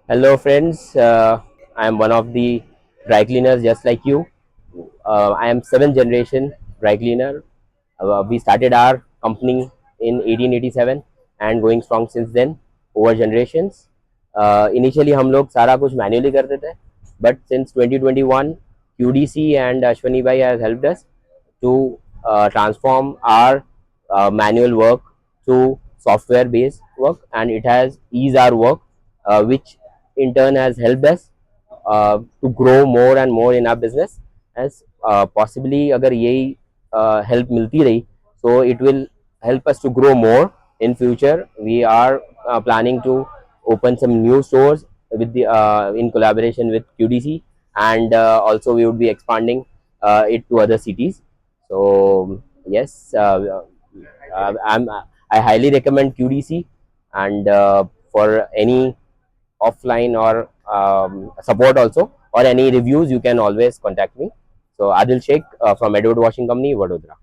Hello, friends. I am one of the dry cleaners just like you. I am seventh generation dry cleaner. We started our company in 1887 and going strong since then over generations. Initially हम लोग सारा कुछ manually करते थे, but since 2021 QDC and Ashwani bhai has helped us to transform our manual work to software based work, and it has eased our work, which in turn has helped us to grow more and more in our business. As possibly अगर यही help मिलती रही, so it will help us to grow more in future. We are planning to open some new stores with the in collaboration with QDC, and also we would be expanding it to other cities. So yes, I highly recommend QDC, and for any offline or support also, or any reviews, you can always contact me. So Adil Sheikh from Edward Washing Company, Vadodara.